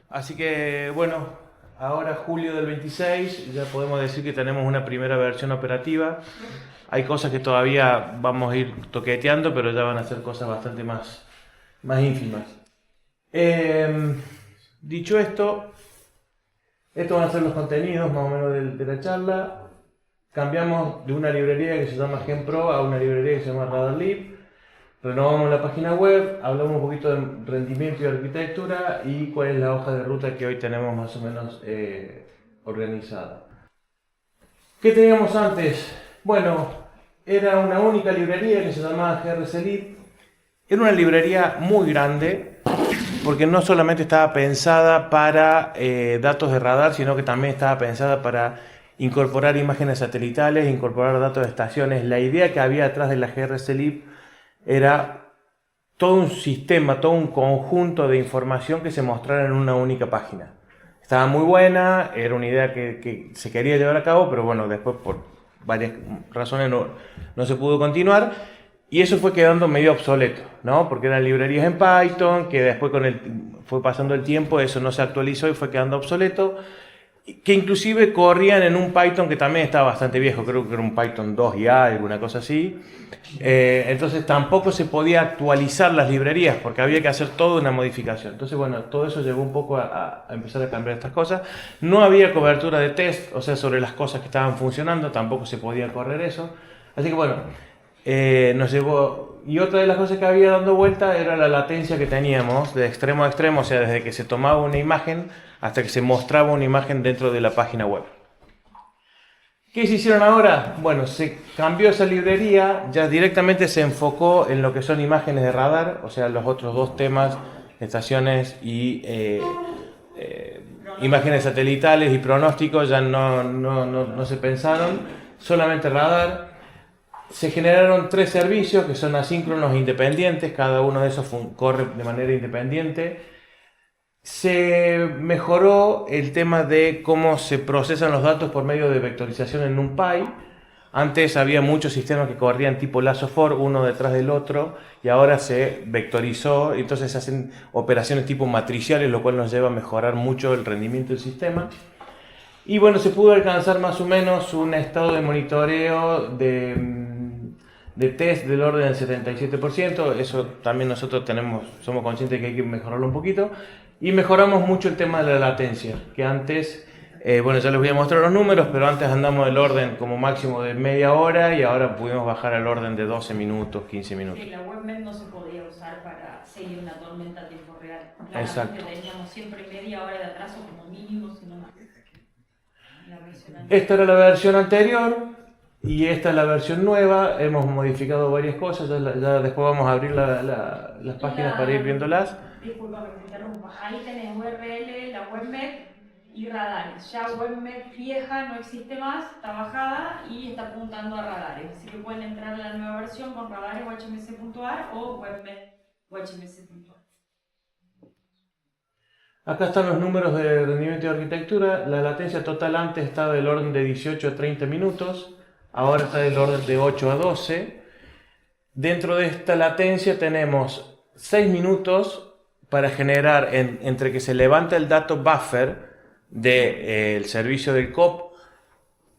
Así que bueno, ahora julio del 26 ya podemos decir que tenemos una primera versión operativa. Hay cosas que todavía vamos a ir toqueteando, pero ya van a ser cosas bastante más ínfimas. Eh, Dicho esto, estos van a ser los contenidos más o menos de la charla. Cambiamos de una librería que se llama GenPro a una librería que se llama RadarLib. Renovamos la página web, hablamos un poquito de rendimiento y arquitectura y cuál es la hoja de ruta que hoy tenemos más o menos organizada. ¿Qué teníamos antes? Bueno, era una única librería que se llamaba GRC Lib. Era una librería muy grande porque no solamente estaba pensada para datos de radar, sino que también estaba pensada para incorporar imágenes satelitales, incorporar datos de estaciones. La idea que había detrás de la GRC Lib era todo un sistema, todo un conjunto de información que se mostrara en una única página. Estaba muy buena, era una idea que se quería llevar a cabo, pero bueno, después por varias razones no se pudo continuar y eso fue quedando medio obsoleto, ¿no? Porque eran librerías en Python, que después fue pasando el tiempo, eso no se actualizó y fue quedando obsoleto, que inclusive corrían en un Python que también estaba bastante viejo, creo que era un Python 2 ya, alguna cosa así. Entonces tampoco se podía actualizar las librerías porque había que hacer toda una modificación. Entonces bueno, todo eso llevó un poco a empezar a cambiar estas cosas. No había cobertura de test, o sea, sobre las cosas que estaban funcionando, tampoco se podía correr eso. Así que bueno, nos llevó... Y otra de las cosas que había dando vuelta era la latencia que teníamos de extremo a extremo, o sea, desde que se tomaba una imagen hasta que se mostraba una imagen dentro de la página web. ¿Qué se hicieron ahora? Bueno, se cambió esa librería, ya directamente se enfocó en lo que son imágenes de radar, o sea, los otros dos temas, estaciones y imágenes satelitales y pronósticos ya no se pensaron, solamente radar. Se generaron 3 servicios que son asíncronos e independientes, cada uno de esos corre de manera independiente. Se mejoró el tema de cómo se procesan los datos por medio de vectorización en NumPy. Antes había muchos sistemas que corrían tipo Lasso4, uno detrás del otro, y ahora se vectorizó, entonces se hacen operaciones tipo matriciales, lo cual nos lleva a mejorar mucho el rendimiento del sistema. Y bueno, se pudo alcanzar más o menos un estado de monitoreo de test del orden del 77%, eso también nosotros somos conscientes de que hay que mejorarlo un poquito, y mejoramos mucho el tema de la latencia, que antes, bueno, ya les voy a mostrar los números, pero antes andamos del orden como máximo de media hora y ahora pudimos bajar al orden de 12 minutos, 15 minutos. Sí, la webmet no se podía usar para seguir una tormenta a tiempo real. Exacto. Teníamos siempre media hora de atraso como mínimo, si no más. Esta era la versión anterior. Y esta es la versión nueva, hemos modificado varias cosas, ya después vamos a abrir las páginas para ir viéndolas. Disculpa que me interrumpa, ahí tenés URL, la webmet y radares. Ya webmet vieja no existe más, está bajada y está apuntando a radares. Así que pueden entrar a la nueva versión con radares hms.ar o webmet hms.ar. Acá están los números de rendimiento de arquitectura. La latencia total antes estaba del orden de 18 a 30 minutos. Ahora está del orden de 8 a 12. Dentro de esta latencia tenemos 6 minutos para generar, entre que se levanta el dato buffer del servicio del COP,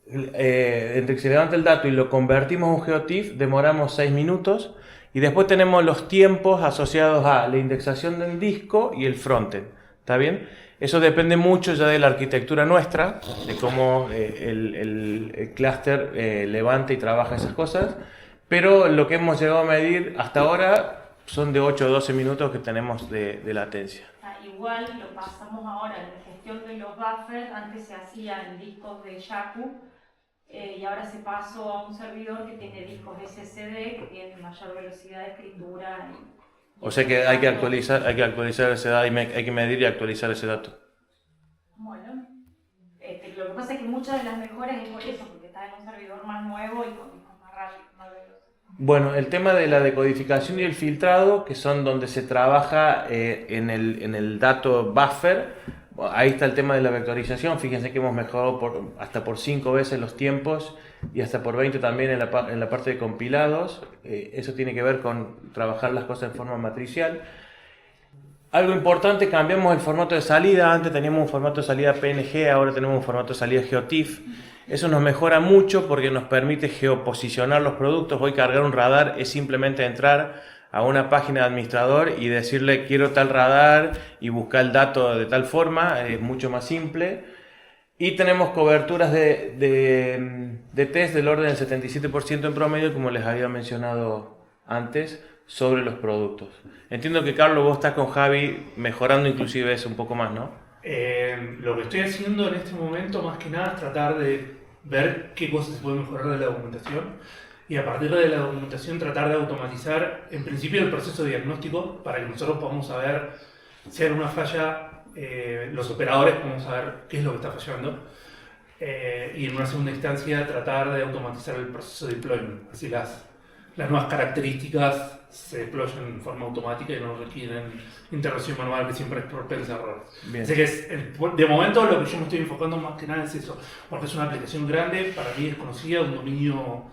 entre que se levanta el dato y lo convertimos a un GeoTIFF, demoramos 6 minutos. Y después tenemos los tiempos asociados a la indexación del disco y el frontend. ¿Está bien? Eso depende mucho ya de la arquitectura nuestra, de cómo el clúster levanta y trabaja esas cosas, pero lo que hemos llegado a medir hasta ahora son de 8 a 12 minutos que tenemos de latencia. Igual lo pasamos ahora, la gestión de los buffers, antes se hacía en discos de Yaku y ahora se pasó a un servidor que tiene discos SSD que tienen mayor velocidad de escritura. O sea que hay que actualizar ese dato, hay que medir y actualizar ese dato. Bueno, lo que pasa es que muchas de las mejoras es por eso, porque está en un servidor más nuevo y con más rápido, más veloz. Bueno, el tema de la decodificación y el filtrado, que son donde se trabaja en el dato buffer, ahí está el tema de la vectorización. Fíjense que hemos mejorado hasta por 5 veces los tiempos y hasta por 20 también en la parte de compilados. Eso tiene que ver con trabajar las cosas en forma matricial. Algo importante, cambiamos el formato de salida. Antes teníamos un formato de salida PNG, ahora tenemos un formato de salida GeoTIFF. Eso nos mejora mucho porque nos permite geoposicionar los productos. Hoy cargar un radar es simplemente entrar a una página de administrador y decirle quiero tal radar y buscar el dato de tal forma. Es mucho más simple. Y tenemos coberturas de test del orden del 77% en promedio, como les había mencionado antes, sobre los productos. Entiendo que, Carlos, vos estás con Javi mejorando inclusive eso un poco más, ¿no? Lo que estoy haciendo en este momento, más que nada, es tratar de ver qué cosas se pueden mejorar de la documentación y a partir de la documentación tratar de automatizar, en principio, el proceso de diagnóstico para que nosotros podamos saber si hay una falla, los operadores podamos saber qué es lo que está fallando y en una segunda instancia tratar de automatizar el proceso de deployment, así las nuevas características se deployan en forma automática y no requieren intervención manual, que siempre es propensa a errores. Bien. Así que de momento lo que yo me estoy enfocando más que nada es eso, porque es una aplicación grande, para mí desconocida, un dominio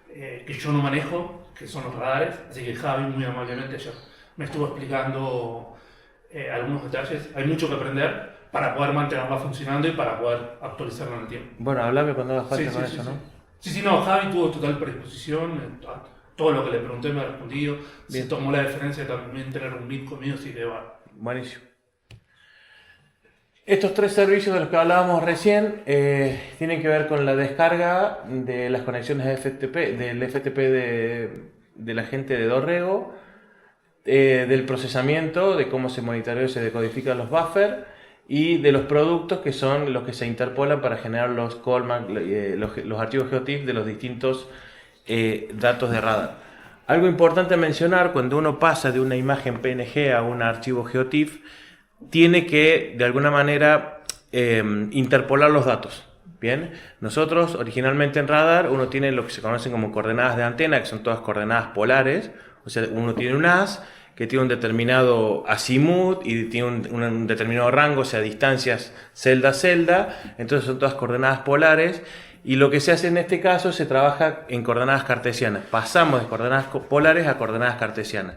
que yo no manejo, que son los radares, así que Javi muy amablemente ayer me estuvo explicando algunos detalles. Hay mucho que aprender para poder mantenerla funcionando y para poder actualizarla en el tiempo. Bueno, hablame cuando haga falta con Sí, eso, ¿no? Sí, no, Javi tuvo total predisposición, todo lo que le pregunté me ha respondido, se tomó la deferencia de también tener un meet conmigo, así que va. Buenísimo. Estos tres servicios de los que hablábamos recién tienen que ver con la descarga de las conexiones de FTP, del FTP de la gente de Dorrego, del procesamiento, de cómo se monitorea y se decodifican los buffers, y de los productos que son los que se interpolan para generar los callback, los archivos GeoTIFF de los distintos datos de radar. Algo importante mencionar, cuando uno pasa de una imagen PNG a un archivo GeoTIFF, tiene que de alguna manera interpolar los datos. Bien, nosotros originalmente en radar uno tiene lo que se conocen como coordenadas de antena, que son todas coordenadas polares, o sea, uno tiene un as que tiene un determinado azimut y tiene un determinado rango, o sea, distancias celda a celda, entonces son todas coordenadas polares, y lo que se hace en este caso se trabaja en coordenadas cartesianas, pasamos de coordenadas polares a coordenadas cartesianas.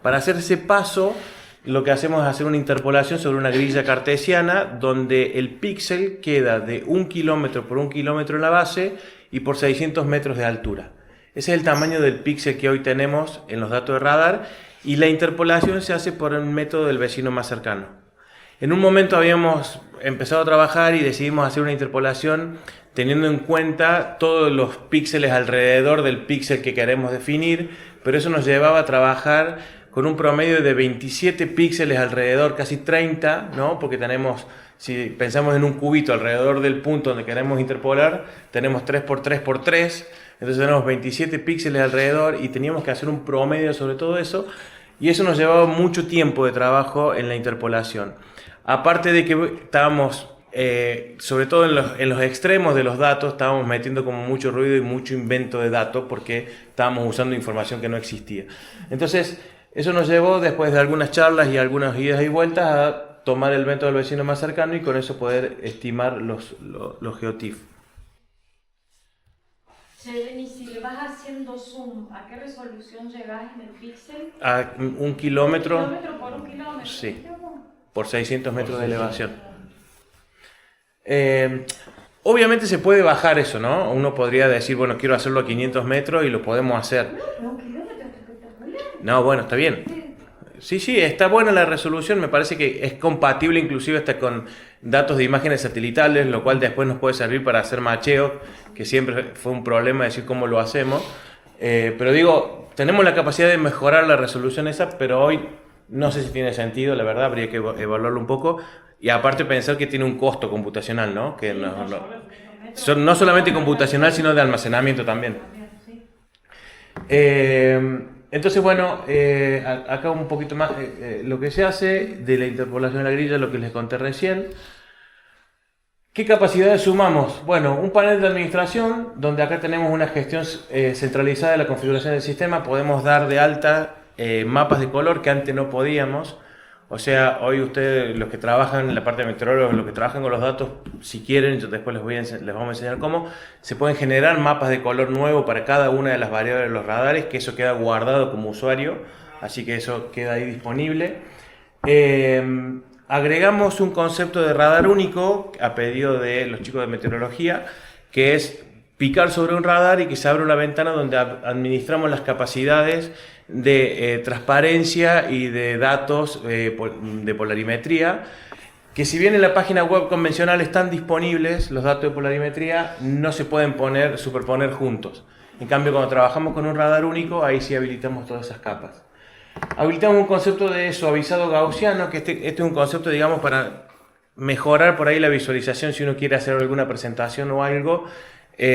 Para hacer ese paso, lo que hacemos es hacer una interpolación sobre una grilla cartesiana donde el píxel queda de 1 kilómetro por 1 kilómetro en la base y por 600 metros de altura. Ese es el tamaño del píxel que hoy tenemos en los datos de radar, y la interpolación se hace por un método del vecino más cercano. En un momento habíamos empezado a trabajar y decidimos hacer una interpolación teniendo en cuenta todos los píxeles alrededor del píxel que queremos definir, pero eso nos llevaba a trabajar con un promedio de 27 píxeles alrededor, casi 30, ¿no? Porque tenemos, si pensamos en un cubito alrededor del punto donde queremos interpolar, tenemos 3x3x3, entonces tenemos 27 píxeles alrededor y teníamos que hacer un promedio sobre todo eso, y eso nos llevaba mucho tiempo de trabajo en la interpolación. Aparte de que estábamos, sobre todo en los extremos de los datos, estábamos metiendo como mucho ruido y mucho invento de datos porque estábamos usando información que no existía. Entonces, eso nos llevó, después de algunas charlas y algunas idas y vueltas, a tomar el método del vecino más cercano y con eso poder estimar los GeoTIFF. Y si le vas haciendo zoom, ¿a qué resolución llegas en el píxel? A 1 kilómetro. ¿1 kilómetro por 1 kilómetro? Sí, por 600 metros de elevación. Obviamente se puede bajar eso, ¿no? Uno podría decir, bueno, quiero hacerlo a 500 metros y lo podemos hacer. No, pero 1 kilómetro es espectacular. No, bueno, está bien. Sí, está buena la resolución, me parece que es compatible inclusive hasta con datos de imágenes satelitales, lo cual después nos puede servir para hacer macheo, que siempre fue un problema decir cómo lo hacemos. Pero digo, tenemos la capacidad de mejorar la resolución esa, pero hoy no sé si tiene sentido, la verdad, habría que evaluarlo un poco. Y aparte pensar que tiene un costo computacional, ¿no? Que no solamente computacional, sino de almacenamiento también. Entonces, bueno, acá un poquito más lo que se hace de la interpolación de la grilla, lo que les conté recién. ¿Qué capacidades sumamos? Bueno, un panel de administración, donde acá tenemos una gestión centralizada de la configuración del sistema. Podemos dar de alta mapas de color que antes no podíamos. O sea, hoy ustedes, los que trabajan en la parte de meteorólogos, los que trabajan con los datos, si quieren, yo después les vamos a enseñar cómo, se pueden generar mapas de color nuevo para cada una de las variables de los radares, que eso queda guardado como usuario, así que eso queda ahí disponible. Agregamos un concepto de radar único a pedido de los chicos de meteorología, que es picar sobre un radar y que se abre una ventana donde administramos las capacidades de transparencia y de datos de polarimetría, que si bien en la página web convencional están disponibles los datos de polarimetría, no se pueden superponer juntos. En cambio, cuando trabajamos con un radar único, ahí sí habilitamos todas esas capas. Habilitamos un concepto de suavizado gaussiano, que este es un concepto, digamos, para mejorar por ahí la visualización si uno quiere hacer alguna presentación o algo.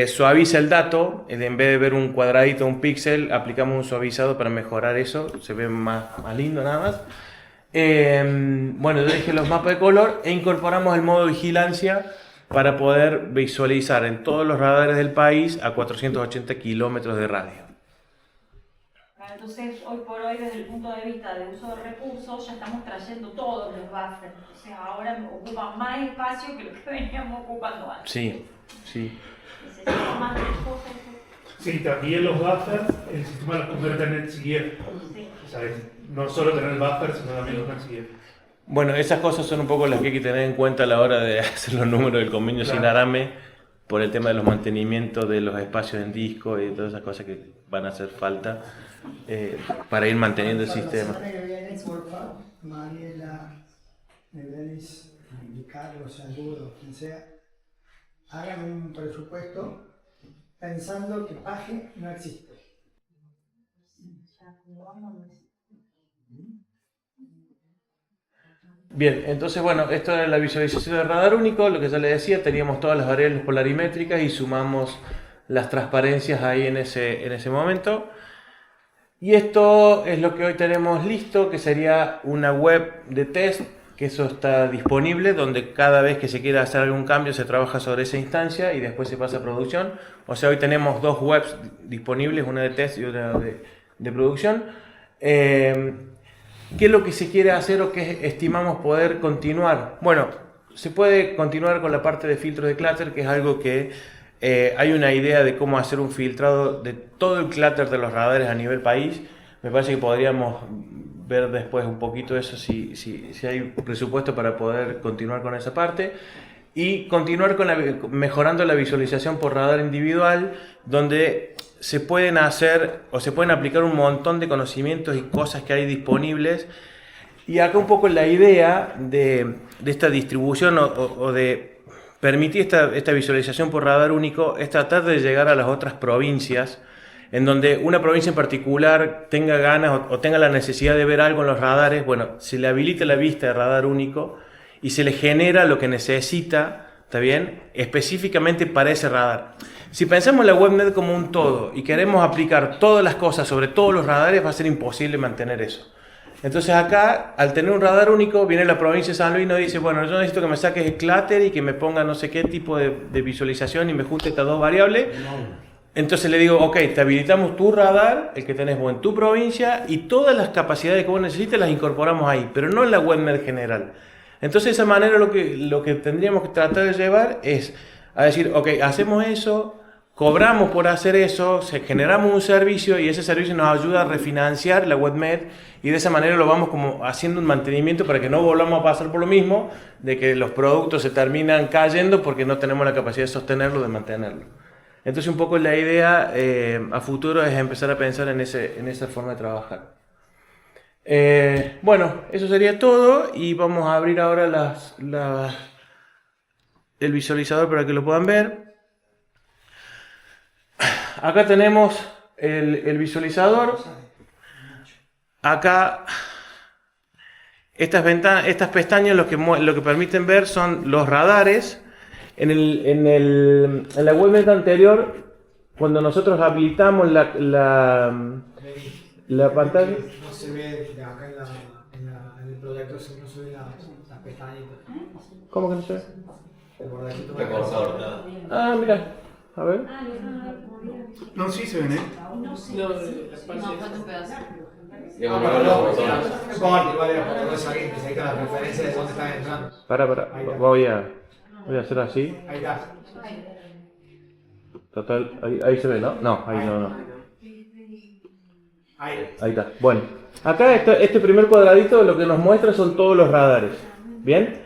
Suaviza el dato, en vez de ver un cuadradito, un píxel, aplicamos un suavizado para mejorar eso, se ve más lindo nada más. Bueno, yo dije los mapas de color e incorporamos el modo vigilancia para poder visualizar en todos los radares del país a 480 kilómetros de radio. Entonces, hoy por hoy, desde el punto de vista de uso de recursos, ya estamos trayendo todos los buffers. O sea, ahora ocupan más espacio que lo que veníamos ocupando antes. Sí, sí. Necesitamos más cosas. Sí, también los buffers, el sistema los convierte en NetCF. Sí. O sea, no solo tener el buffer, sino también los NetCF. Bueno, esas cosas son un poco las que hay que tener en cuenta a la hora de hacer los números del convenio Claro. Sinarame, por el tema de los mantenimientos de los espacios en disco y todas esas cosas que van a hacer falta para ir manteniendo el sistema. La semana que viene, porfa, Mariela, Nevelis, y Carlos, Saludo, quien sea, hagan un presupuesto pensando que Paje no existe. Bien, entonces bueno, esto era la visualización del radar único, lo que ya les decía, teníamos todas las variables polarimétricas y sumamos las transparencias ahí en ese momento. Y esto es lo que hoy tenemos listo, que sería una web de test, que eso está disponible, donde cada vez que se quiera hacer algún cambio se trabaja sobre esa instancia y después se pasa a producción. O sea, hoy tenemos dos webs disponibles, una de test y otra de producción. ¿Qué es lo que se quiere hacer o qué estimamos poder continuar? Bueno, se puede continuar con la parte de filtros de clutter, que es algo que hay una idea de cómo hacer un filtrado de todo el clutter de los radares a nivel país. Me parece que podríamos ver después un poquito eso si hay presupuesto para poder continuar con esa parte. Y continuar mejorando la visualización por radar individual, donde se pueden hacer o se pueden aplicar un montón de conocimientos y cosas que hay disponibles. Y acá un poco la idea de esta distribución o de permitir esta visualización por radar único es tratar de llegar a las otras provincias, en donde una provincia en particular tenga ganas o tenga la necesidad de ver algo en los radares. Bueno, se le habilita la vista de radar único y se le genera lo que necesita, ¿está bien?, específicamente para ese radar. Si pensamos en la WebNet como un todo y queremos aplicar todas las cosas sobre todos los radares, va a ser imposible mantener eso. Entonces acá, al tener un radar único, viene la provincia de San Luis y nos dice, bueno, yo necesito que me saques el clutter y que me ponga no sé qué tipo de visualización y me junte estas dos variables. Entonces le digo, ok, te habilitamos tu radar, el que tenés vos en tu provincia, y todas las capacidades que vos necesites las incorporamos ahí, pero no en la WebNet general. Entonces de esa manera lo que tendríamos que tratar de llevar es a decir, ok, hacemos eso, cobramos por hacer eso, generamos un servicio y ese servicio nos ayuda a refinanciar la WebNet y de esa manera lo vamos como haciendo un mantenimiento para que no volvamos a pasar por lo mismo, de que los productos se terminan cayendo porque no tenemos la capacidad de sostenerlo, de mantenerlo. Entonces un poco la idea a futuro es empezar a pensar en esa forma de trabajar. Bueno, eso sería todo y vamos a abrir ahora el visualizador para que lo puedan ver. Acá tenemos el visualizador. Acá estas pestañas lo que permiten ver son los radares. En la WebNet anterior, cuando nosotros habilitamos la pantalla. No se ve de acá en el proyecto, no se ve las pestañitas. ¿Cómo que no se ve? El bordecito. Ah, mira, a ver. No, sí se ven, ¿eh? No sé. No, falta un pedazo. No importa, igual era porque vos aquí necesitas las referencias de dónde están entrando. Para, voy a hacer así. Ahí está. Total, ahí se ve, ¿no? No, ahí no. Ahí. Ahí está. Bueno. Acá este primer cuadradito lo que nos muestra son todos los radares. ¿Bien?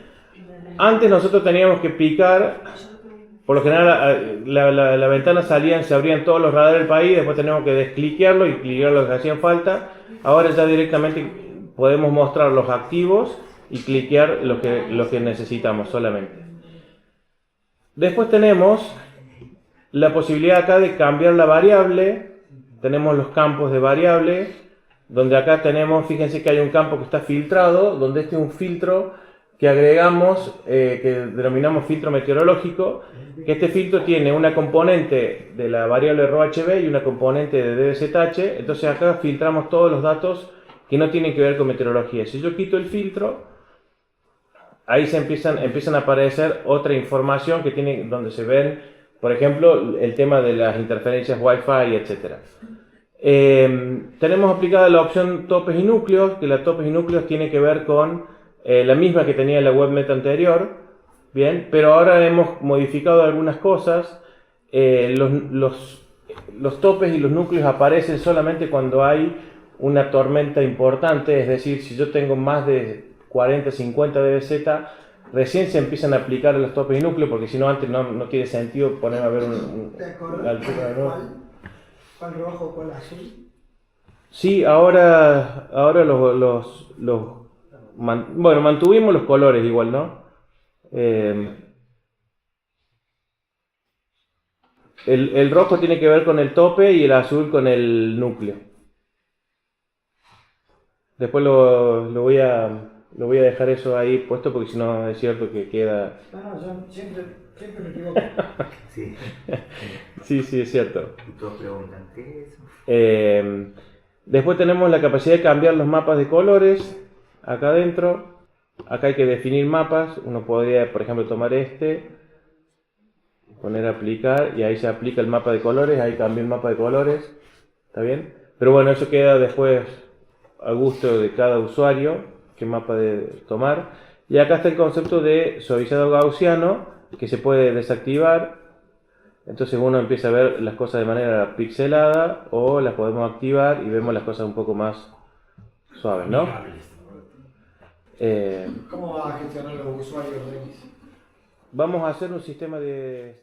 Antes nosotros teníamos que picar, por lo general la ventana se abrían todos los radares del país, después teníamos que descliquearlo y cliquear los que hacían falta. Ahora ya directamente podemos mostrar los activos y cliquear lo que necesitamos solamente. Después tenemos la posibilidad acá de cambiar la variable. Tenemos los campos de variable, donde acá tenemos, fíjense que hay un campo que está filtrado, donde este es un filtro que agregamos, que denominamos filtro meteorológico, que este filtro tiene una componente de la variable ROHB y una componente de DBZH. Entonces acá filtramos todos los datos que no tienen que ver con meteorología. Si yo quito el filtro, ahí empiezan a aparecer otra información que donde se ven, por ejemplo, el tema de las interferencias Wi-Fi, etc. Tenemos aplicada la opción topes y núcleos, que la topes y núcleos tiene que ver con la misma que tenía la WebMet anterior, bien, pero ahora hemos modificado algunas cosas. Los topes y los núcleos aparecen solamente cuando hay una tormenta importante, es decir, si yo tengo más de 40, 50 dBz, recién se empiezan a aplicar los topes y núcleos, porque si no antes no tiene sentido ponerme a ver la altura de nuevo. ¿Cuál rojo, cuál azul? Sí, ahora mantuvimos los colores igual, ¿no? El rojo tiene que ver con el tope y el azul con el núcleo. Después lo voy a dejar eso ahí puesto, porque si no es cierto que queda... No, yo siempre me equivoco. Sí. Sí, es cierto. Y todos preguntan, ¿qué es eso? Después tenemos la capacidad de cambiar los mapas de colores acá adentro. Acá hay que definir mapas. Uno podría, por ejemplo, tomar poner aplicar, y ahí se aplica el mapa de colores. Ahí cambia el mapa de colores. ¿Está bien? Pero bueno, eso queda después a gusto de cada usuario qué mapa de tomar. Y acá está el concepto de suavizado gaussiano, que se puede desactivar. Entonces uno empieza a ver las cosas de manera pixelada, o las podemos activar y vemos las cosas un poco más suaves, ¿no? ¿Cómo va a gestionar los usuarios de X? Vamos a hacer un sistema de...